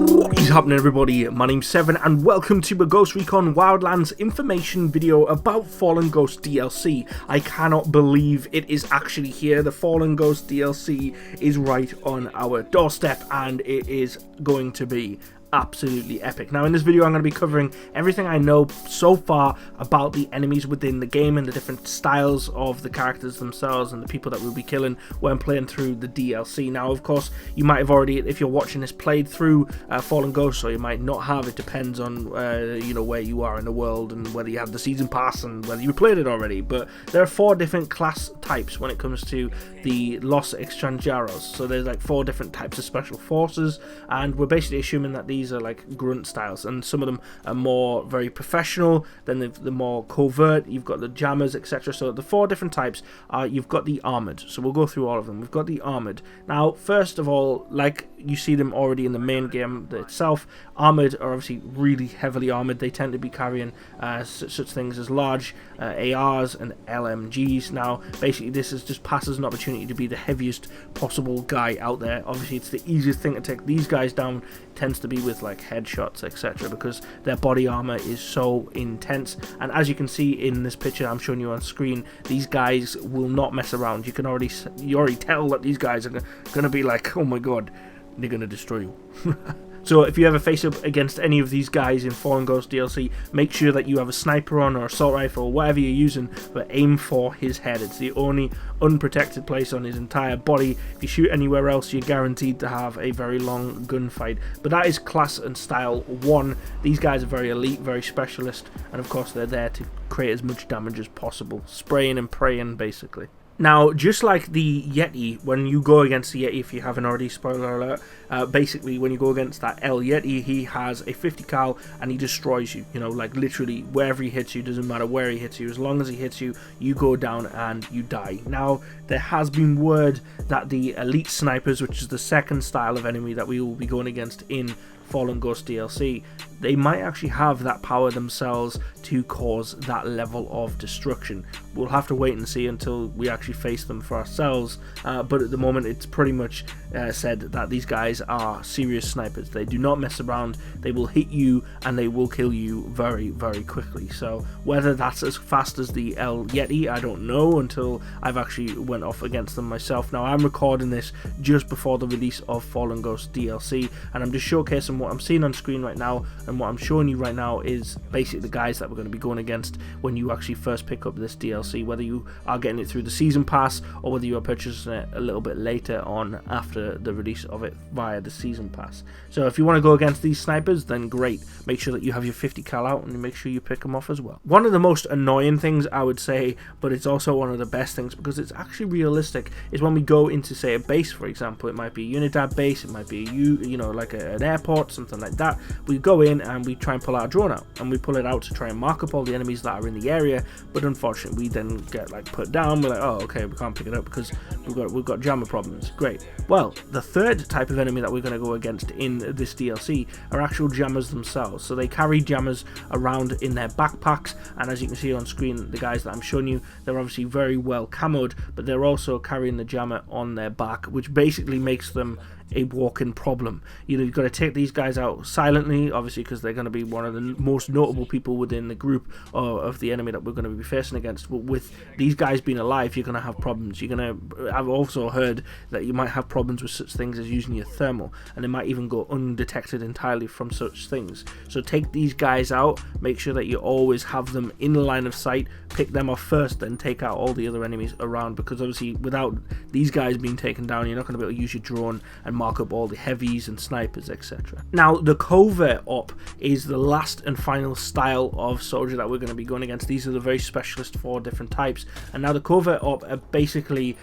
What is happening, everybody? My name's Seven and welcome to a Ghost Recon Wildlands information video about Fallen Ghost DLC. I cannot believe it is actually here. The Fallen Ghost DLC is right on our doorstep and it is going to be absolutely epic. Now in this video I'm going to be covering everything I know so far about the enemies within the game and the different styles of the characters themselves and the people that we'll be killing when playing through the DLC. Now of course you might have already, if you're watching this, played through Fallen Ghost, or you might not have. It depends on you know, where you are in the world and whether you have the season pass and whether you played it already. But there are 4 different class types when it comes to the Los Extranjeros. So there's like 4 different types of special forces, and we're basically assuming that these are like grunt styles, and some of them are more very professional, then the more covert, you've got the jammers, etc. So the 4 different types are, you've got the armored, so we'll go through all of them. We've got the armored. Now first of all, like you see them already in the main game itself, armored are obviously really heavily armored. They tend to be carrying such things as large ARs and LMGs. Now basically this is just passes an opportunity to be the heaviest possible guy out there. Obviously it's the easiest thing to take these guys down, tends to be with like headshots, etc., because their body armor is so intense. And as you can see in this picture I'm showing you on screen, these guys will not mess around. You already tell that these guys are gonna be like, oh my god, they're gonna destroy you. So if you ever face up against any of these guys in Fallen Ghost DLC, make sure that you have a sniper on or assault rifle or whatever you're using, but aim for his head. It's the only unprotected place on his entire body. If you shoot anywhere else, you're guaranteed to have a very long gunfight. But that is class and style 1. These guys are very elite, very specialist, and of course they're there to create as much damage as possible. Spraying and praying, basically. Now, just like the Yeti, when you go against the Yeti, if you haven't already, spoiler alert, basically when you go against that El Yeti, he has a 50 cal and he destroys you. You know, like literally wherever he hits you, doesn't matter where he hits you, as long as he hits you, you go down and you die. Now, there has been word that the elite snipers, which is the second style of enemy that we will be going against in Fallen Ghost DLC, they might actually have that power themselves to cause that level of destruction. We'll have to wait and see until we actually face them for ourselves, but at the moment it's pretty much said that these guys are serious snipers. They do not mess around. They will hit you and they will kill you very, very quickly. So whether that's as fast as the El Yeti, I don't know until I've actually went off against them myself. Now I'm recording this just before the release of Fallen Ghost DLC, and I'm just showcasing what I'm seeing on screen right now, and what I'm showing you right now is basically the guys that we're going to be going against when you actually first pick up this DLC, whether you are getting it through the season pass or whether you are purchasing it a little bit later on after the release of it via the season pass. So if you want to go against these snipers, then great. Make sure that you have your 50 cal out and make sure you pick them off as well. One of the most annoying things, I would say, but it's also one of the best things because it's actually realistic, is when we go into, say, a base, for example. It might be a Unidad base, it might be you know, like an airport, something like that. We go in and we try and pull our drone out, and we pull it out to try and mark up all the enemies that are in the area, but unfortunately we then get like put down. We're like, oh okay, we can't pick it up because we've got jammer problems. Great. Well, the third type of enemy that we're going to go against in this DLC are actual jammers themselves. So they carry jammers around in their backpacks, and as you can see on screen, the guys that I'm showing you, they're obviously very well camoed, but they're also carrying the jammer on their back, which basically makes them a walking problem. You know, you've got to take these guys out silently, obviously, because they're going to be one of the most notable people within the group of the enemy that we're going to be facing against. But with these guys being alive, you're going to have problems. You're going to, I've also heard that you might have problems with such things as using your thermal, and they might even go undetected entirely from such things. So take these guys out, make sure that you always have them in the line of sight, pick them off first, then take out all the other enemies around, because obviously without these guys being taken down, you're not going to be able to use your drone and mark up all the heavies and snipers, etc. Now the Covert op is the last and final style of soldier that we're going to be going against. These are the very specialist 4 different types, and now the Covert op are basically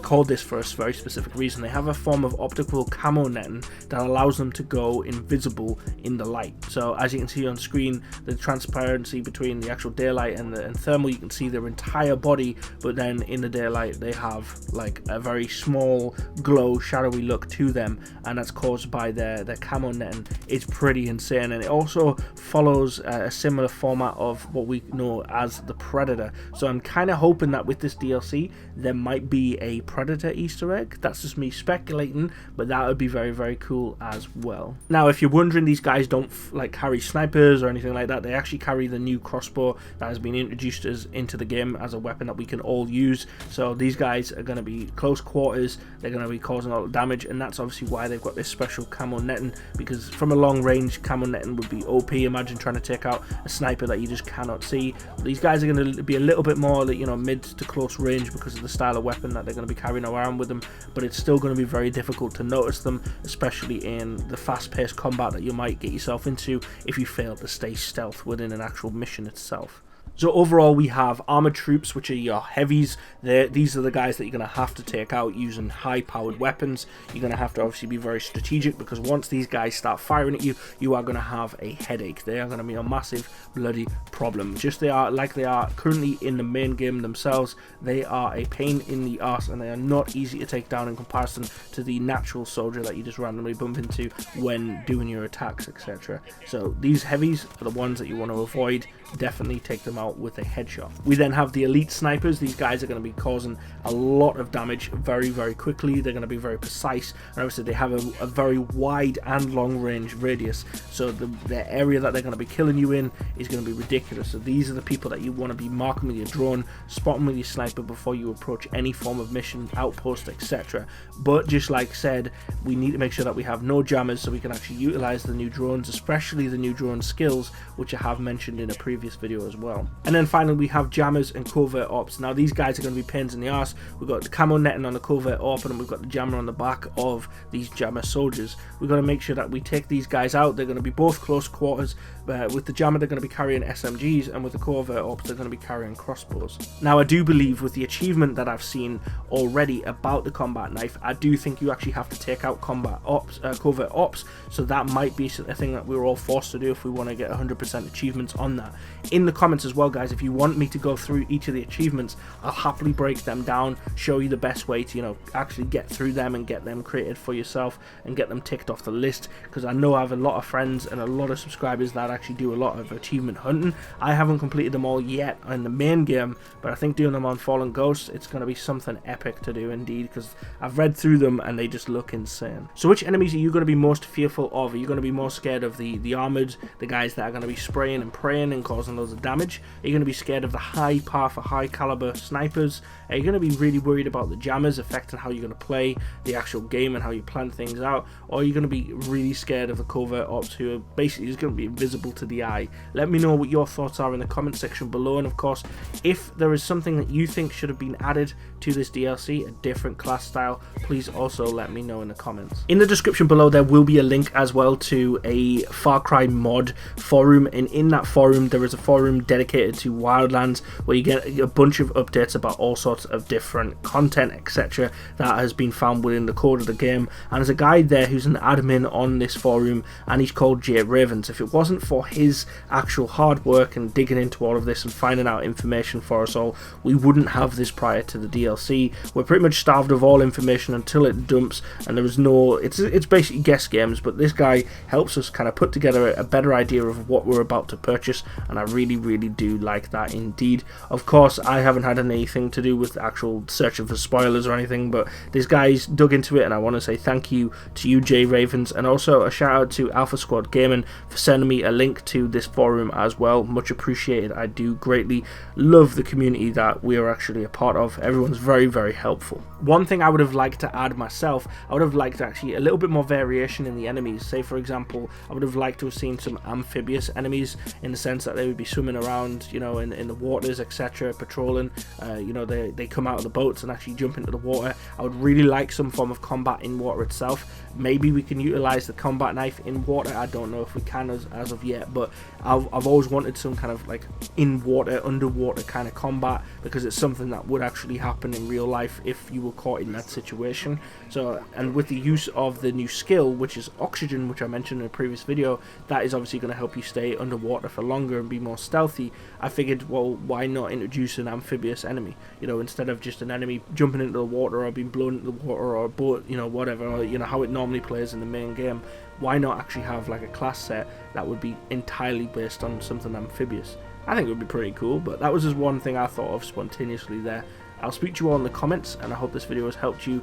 called this for a very specific reason. They have a form of optical camo netting that allows them to go invisible in the light. So as you can see on screen, the transparency between the actual daylight and thermal, you can see their entire body, but then in the daylight they have like a very small glow, shadowy look to them, and that's caused by their camo netting. It's pretty insane, and it also follows a similar format of what we know as the Predator. So I'm kind of hoping that with this DLC there might be be a Predator Easter egg. That's just me speculating, but that would be very, very cool as well. Now, if you're wondering, these guys don't like carry snipers or anything like that. They actually carry the new crossbow that has been introduced into the game as a weapon that we can all use. So these guys are going to be close quarters, they're going to be causing a lot of damage, and that's obviously why they've got this special camo netting, because from a long range, camo netting would be OP. Imagine trying to take out a sniper that you just cannot see. These guys are going to be a little bit more, you know, mid to close range because of the style of weapon that they're going to be carrying around with them, but it's still going to be very difficult to notice them, especially in the fast-paced combat that you might get yourself into if you fail to stay stealth within an actual mission itself. So overall, we have armored troops, which are your heavies. These are the guys that you're going to have to take out using high-powered weapons. You're going to have to obviously be very strategic, because once these guys start firing at you, you are going to have a headache. They are going to be a massive bloody problem. Just they are currently in the main game themselves. They are a pain in the arse, and they are not easy to take down in comparison to the natural soldier that you just randomly bump into when doing your attacks, etc. So these heavies are the ones that you want to avoid. Definitely take them out with a headshot. We then have the elite snipers. These guys are going to be causing a lot of damage very, very quickly. They're going to be very precise, and obviously they have a very wide and long range radius, so the area that they're going to be killing you in is going to be ridiculous. So these are the people that you want to be marking with your drone, spotting with your sniper before you approach any form of mission, outpost, etc. But just like said, we need to make sure that we have no jammers, so we can actually utilize the new drones, especially the new drone skills, which I have mentioned in a previous video as well. And then finally, we have jammers and covert ops. Now these guys are going to be pains in the arse. We've got the camo netting on the covert op, and we've got the jammer on the back of these jammer soldiers. We're going to make sure that we take these guys out. They're going to be both close quarters. With the jammer, they're going to be carrying SMGs, and with the covert ops, they're going to be carrying crossbows. Now I do believe, with the achievement that I've seen already about the combat knife, I do think you actually have to take out covert ops, so that might be a thing that we're all forced to do if we want to get 100% achievements on that. In the comments as well, guys, if you want me to go through each of the achievements, I'll happily break them down, show you the best way to, you know, actually get through them and get them created for yourself and get them ticked off the list, because I know I have a lot of friends and a lot of subscribers that actually do a lot of achievement hunting. I haven't completed them all yet in the main game, but I think doing them on Fallen Ghosts, it's going to be something epic to do indeed, because I've read through them and they just look insane. So which enemies are you going to be most fearful of? Are you going to be more scared of the armored, the guys that are going to be spraying and praying and causing loads of damage? Are you going to be scared of the high powerful, high caliber snipers? Are you going to be really worried about the jammers affecting how you're going to play the actual game and how you plan things out? Or are you going to be really scared of the covert ops, who are basically just going to be invisible to the eye? Let me know what your thoughts are in the comment section below, and of course, if there is something that you think should have been added to this DLC, a different class style, please also let me know in the comments. In the description below, there will be a link as well to a Far Cry mod forum, and in that forum there is a forum dedicated to Wildlands, where you get a bunch of updates about all sorts of different content, etc., that has been found within the code of the game. And there's a guy there who's an admin on this forum, and he's called Jay Ravens. If it wasn't for his actual hard work and digging into all of this and finding out information for us all, we wouldn't have this prior to the DLC. We're pretty much starved of all information until it dumps, and there is no, it's basically guess games, but this guy helps us kind of put together a better idea of what we're about to purchase, and I really do like that indeed. Of course, I haven't had anything to do with actual searching for spoilers or anything, but this guy's dug into it, and I want to say thank you to you, Jay Ravens, and also a shout out to Alpha Squad Gaming for sending me a link to this forum as well. Much appreciated. I do greatly love the community that we are actually a part of. Everyone's very helpful. One thing I would have liked to add myself, I would have liked actually a little bit more variation in the enemies. Say for example, I would have liked to have seen some amphibious enemies, in the sense that they would be swimming around, you know, in the waters, etc., patrolling. You know, they come out of the boats and actually jump into the water. I would really like some form of combat in water itself. Maybe we can utilize the combat knife in water. I don't know if we can as of yet, but I've always wanted some kind of like in water, underwater kind of combat, because it's something that would actually happen in real life if you were caught in that situation. So, and with the use of the new skill, which is oxygen, which I mentioned in a previous video, that is obviously going to help you stay underwater for longer and be more stealthy. I figured, well, why not introduce an amphibious enemy? You know, instead of just an enemy jumping into the water or being blown into the water, or a boat, you know, whatever, or, you know, how it normally plays in the main game. Why not actually have like a class set that would be entirely based on something amphibious? I think it would be pretty cool, but that was just one thing I thought of spontaneously there. I'll speak to you all in the comments, and I hope this video has helped you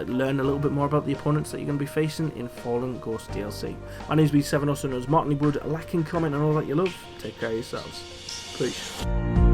learn a little bit more about the opponents that you're going to be facing in Fallen Ghost DLC. My name's B7, also known as Martin Wood. Like and comment on all that you love. Take care of yourselves. Peace.